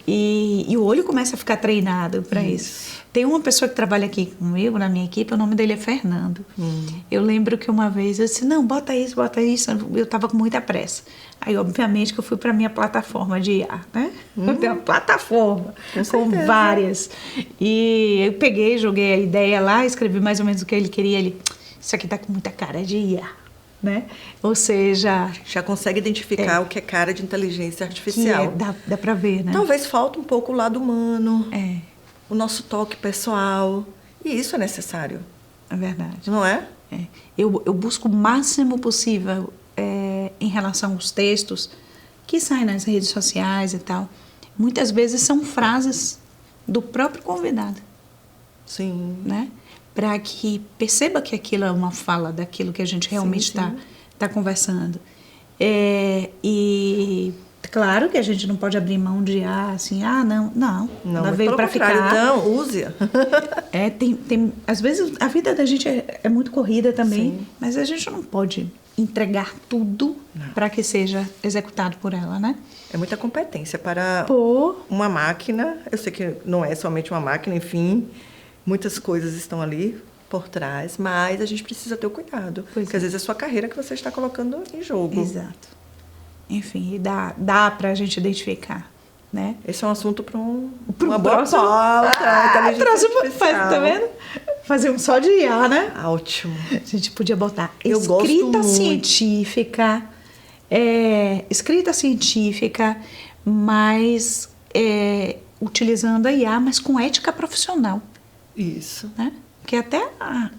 E o olho começa a ficar treinado para isso. Tem uma pessoa que trabalha aqui comigo, na minha equipe, o nome dele é Fernando. Eu lembro que uma vez eu disse, não, bota isso. Eu estava com muita pressa. Aí, obviamente, que eu fui para a minha plataforma de IA, né? Eu tenho uma plataforma com várias. E eu peguei, joguei a ideia lá, escrevi mais ou menos o que ele queria. Ele, isso aqui tá com muita cara de IA. Né? Ou seja... Já consegue identificar o que é cara de inteligência artificial. Dá para ver, né? Talvez falta um pouco o lado humano, o nosso toque pessoal. E isso é necessário. É verdade. Não é? Eu busco o máximo possível em relação aos textos que saem nas redes sociais e tal. Muitas vezes são frases do próprio convidado. Sim. Né? Para que perceba que aquilo é uma fala daquilo que a gente realmente está conversando. E claro que a gente não pode abrir mão de assim, não ela veio para ficar. Então, use-a. Às vezes a vida da gente é muito corrida também, mas a gente não pode entregar tudo para que seja executado por ela, né? É muita competência para uma máquina. Eu sei que não é somente uma máquina, enfim. Muitas coisas estão ali por trás, mas a gente precisa ter o cuidado. Porque às vezes é a sua carreira que você está colocando em jogo. Exato. Enfim, dá para a gente identificar, né? Esse é um assunto para uma boa pauta. Tá vendo? Fazer um só de IA, né? Ótimo. A gente podia botar escrita científica, mas utilizando a IA, mas com ética profissional. Isso. Né? Porque até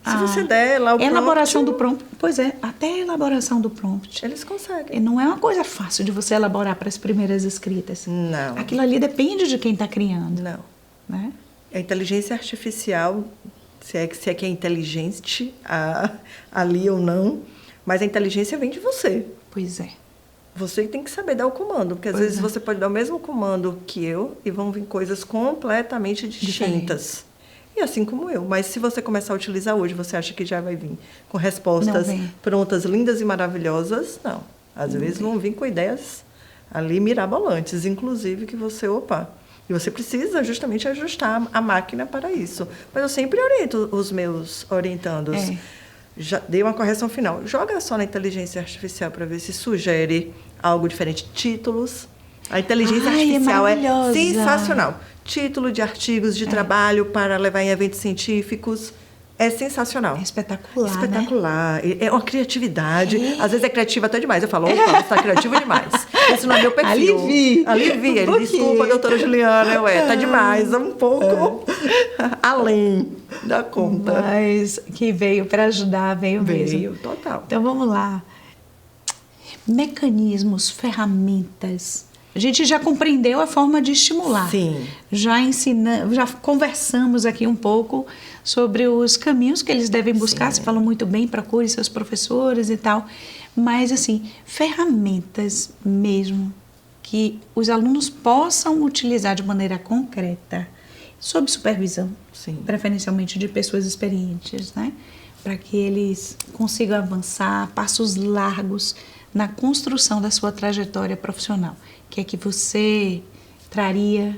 Se você der lá o elaboração prompt, do prompt, pois é, até a elaboração do prompt. eles conseguem. Não é uma coisa fácil de você elaborar para as primeiras escritas. Não. Aquilo ali depende de quem está criando. Não. Né? A inteligência artificial, se é que é inteligente ali ou não, mas a inteligência vem de você. Pois é. Você tem que saber dar o comando, porque às vezes você pode dar o mesmo comando que eu e vão vir coisas completamente distintas. E assim como eu. Mas se você começar a utilizar hoje, você acha que já vai vir com respostas prontas, lindas e maravilhosas? Não. Às vezes vão vir com ideias ali mirabolantes, inclusive que você, e você precisa justamente ajustar a máquina para isso. Mas eu sempre oriento os meus orientandos. Já dei uma correção final. Joga só na inteligência artificial para ver se sugere algo diferente. Títulos. A inteligência artificial é sensacional. Título de artigos de trabalho para levar em eventos científicos. É sensacional. É espetacular, espetacular. Né? É uma criatividade. Às vezes é criativa até demais. Eu falo, você está criativo demais. Esse não é meu perfil. Alivia. Ele, desculpa, doutora Juliana. Tá demais. É um pouco além da conta. Mas que veio para ajudar, veio mesmo. Veio, total. Então, vamos lá. Mecanismos, ferramentas. A gente já compreendeu a forma de estimular. Sim. Já conversamos aqui um pouco sobre os caminhos que eles devem buscar. Você falou muito bem, procure seus professores e tal. Mas, assim, ferramentas mesmo que os alunos possam utilizar de maneira concreta, sob supervisão, preferencialmente de pessoas experientes, né? Para que eles consigam avançar passos largos na construção da sua trajetória profissional. Que é que você traria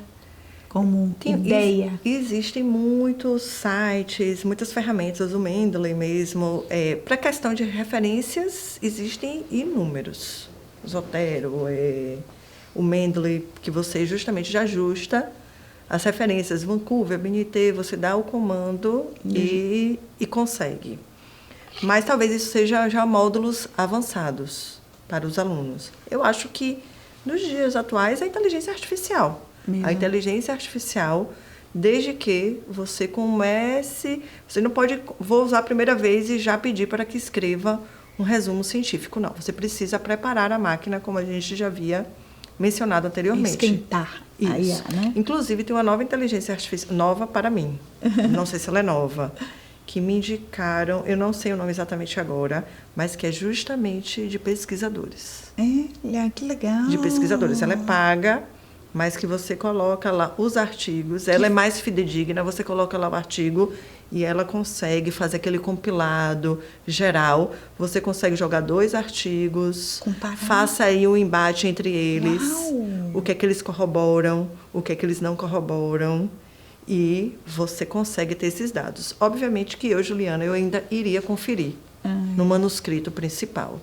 como ideia? Existem muitos sites, muitas ferramentas, o Mendeley mesmo. Para a questão de referências, existem inúmeros. O Zotero, o Mendeley, que você justamente já ajusta as referências. Vancouver, BNT, você dá o comando e consegue. Mas talvez isso seja já módulos avançados para os alunos. Eu acho que nos dias atuais, a inteligência artificial. A inteligência artificial, desde que você comece... Você não pode, vou usar a primeira vez e já pedir para que escreva um resumo científico. Não, você precisa preparar a máquina, como a gente já havia mencionado anteriormente. Esquentar. Isso. Aí, né? Inclusive, tem uma nova inteligência artificial, nova para mim. Não sei se ela é nova. Que me indicaram, eu não sei o nome exatamente agora, mas que é justamente de pesquisadores. Que legal. De pesquisadores. Ela é paga, mas que você coloca lá os artigos. Ela é mais fidedigna, você coloca lá o artigo e ela consegue fazer aquele compilado geral. Você consegue jogar 2 artigos, comparar. Faça aí um embate entre eles. Uau. O que é que eles corroboram, o que é que eles não corroboram. E você consegue ter esses dados. Obviamente que eu, Juliana, eu ainda iria conferir no manuscrito principal.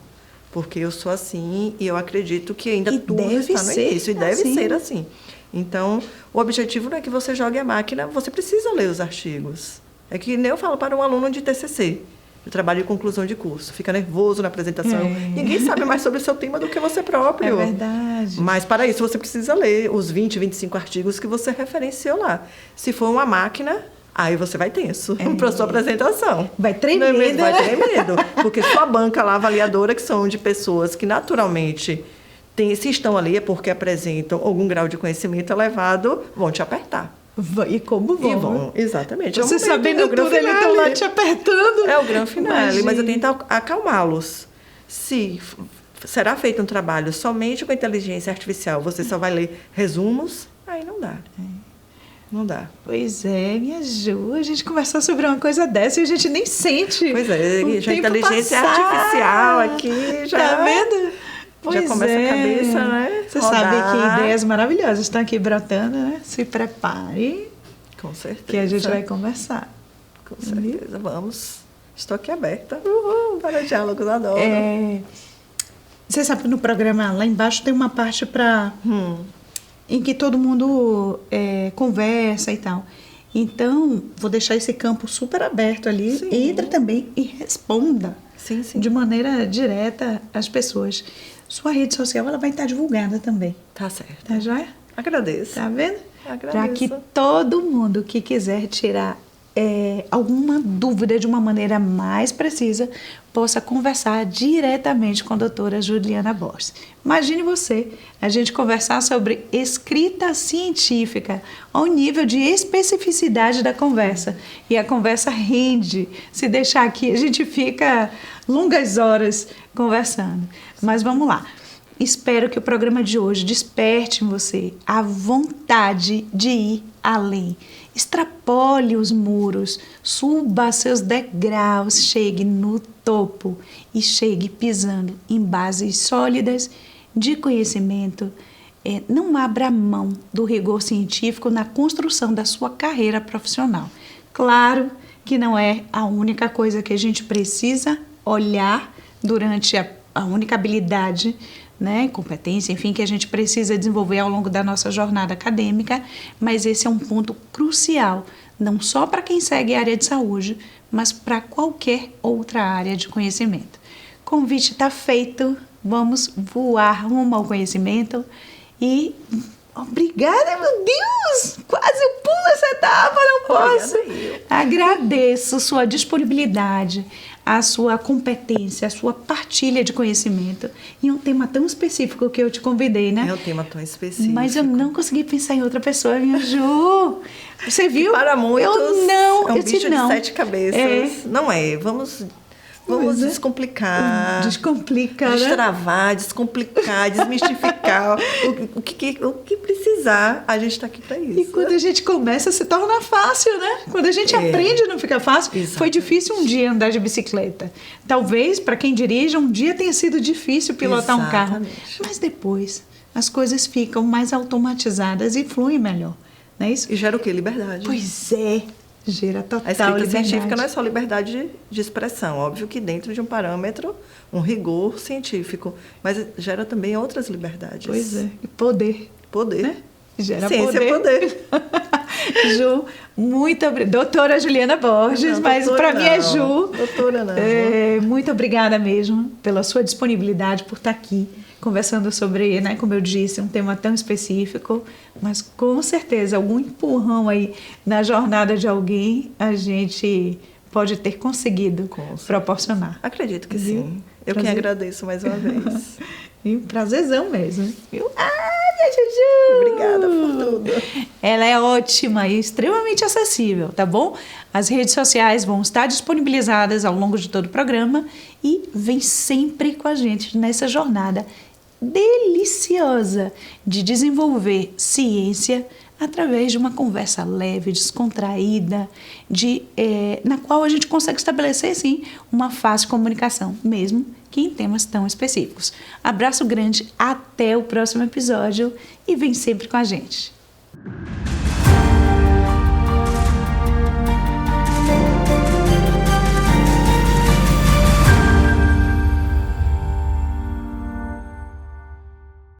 Porque eu sou assim e eu acredito que ainda tudo está no início. E deve ser assim. Então, o objetivo não é que você jogue a máquina, você precisa ler os artigos. É que nem eu falo para um aluno de TCC, de trabalho de conclusão de curso. Fica nervoso na apresentação. Ninguém sabe mais sobre o seu tema do que você próprio. É verdade. Mas, para isso, você precisa ler os 20, 25 artigos que você referenciou lá. Se for uma máquina, aí você vai tenso para a sua apresentação. Vai tremer. Vai tremendo. Porque sua banca lá, avaliadora, que são de pessoas que naturalmente se estão ali, é porque apresentam algum grau de conhecimento elevado, vão te apertar. E como vão? E vão, exatamente. Você sabendo tudo, eles estão lá te apertando. É o grande finale, mas eu tento acalmá-los. Se será feito um trabalho somente com inteligência artificial, você só vai ler resumos, aí não dá. Não dá. Pois é, me ajuda. A gente conversar sobre uma coisa dessa e a gente nem sente. Pois é, já inteligência artificial aqui já... Tá vendo? Pois já começa a cabeça, né? Você sabe que ideias maravilhosas estão aqui brotando, né? Se prepare. Com certeza. Que a gente vai conversar. Com certeza, vamos. Estou aqui aberta para diálogos, adoro. Você sabe que no programa lá embaixo tem uma parte em que todo mundo conversa e tal. Então, vou deixar esse campo super aberto ali. Sim. Entre também e responda de maneira direta às pessoas. Sua rede social ela vai estar divulgada também. Tá certo. Tá joia? Agradeço. Tá vendo? Agradeço. Para que todo mundo que quiser tirar alguma dúvida de uma maneira mais precisa, possa conversar diretamente com a doutora Juliana Borges. Imagine você, a gente conversar sobre escrita científica, ao nível de especificidade da conversa. E a conversa rende. Se deixar aqui, a gente fica longas horas conversando. Mas vamos lá. Espero que o programa de hoje desperte em você a vontade de ir além. Extrapole os muros, suba seus degraus, chegue no topo e chegue pisando em bases sólidas de conhecimento. Não abra mão do rigor científico na construção da sua carreira profissional. Claro que não é a única coisa que a gente precisa olhar durante a única habilidade, né, competência, enfim, que a gente precisa desenvolver ao longo da nossa jornada acadêmica, mas esse é um ponto crucial, não só para quem segue a área de saúde, mas para qualquer outra área de conhecimento. O convite está feito, vamos voar rumo ao conhecimento e... Obrigada, meu Deus! Quase eu pulo essa etapa, não posso. Agradeço sua disponibilidade, a sua competência, a sua partilha de conhecimento em um tema tão específico que eu te convidei, né? É um tema tão específico. Mas eu não consegui pensar em outra pessoa, minha Ju. Você viu? Para muitos, é um bicho de 7 cabeças. Não é, vamos descomplicar, destravar, descomplicar, desmistificar. O que precisar, a gente está aqui para isso. E quando a gente começa, se torna fácil, né? Quando a gente aprende, não fica fácil. Exatamente. Foi difícil um dia andar de bicicleta. Talvez, para quem dirige, um dia tenha sido difícil pilotar um carro. Mas depois, as coisas ficam mais automatizadas e fluem melhor. Não é isso? E gera o quê? Liberdade. Pois é. Gera total liberdade. A escrita científica não é liberdade. só liberdade de expressão, óbvio que dentro de um parâmetro, um rigor científico, mas gera também outras liberdades. Pois é, e poder. Poder. Né? Gera Ciência é poder. Ju, muito obrigada. Doutora Juliana Borges, mas para mim é Ju. Doutora não. Muito obrigada mesmo pela sua disponibilidade, por estar aqui conversando sobre, né, como eu disse, um tema tão específico, mas com certeza algum empurrão aí na jornada de alguém a gente pode ter conseguido proporcionar. Acredito que sim. Eu que agradeço mais uma vez. E um prazerzão mesmo. Viu? Minha Juju! Obrigada por tudo. Ela é ótima e extremamente acessível, tá bom? As redes sociais vão estar disponibilizadas ao longo de todo o programa e vem sempre com a gente nessa jornada deliciosa de desenvolver ciência através de uma conversa leve, descontraída, na qual a gente consegue estabelecer, sim, uma fácil comunicação, mesmo que em temas tão específicos. Abraço grande, até o próximo episódio e vem sempre com a gente.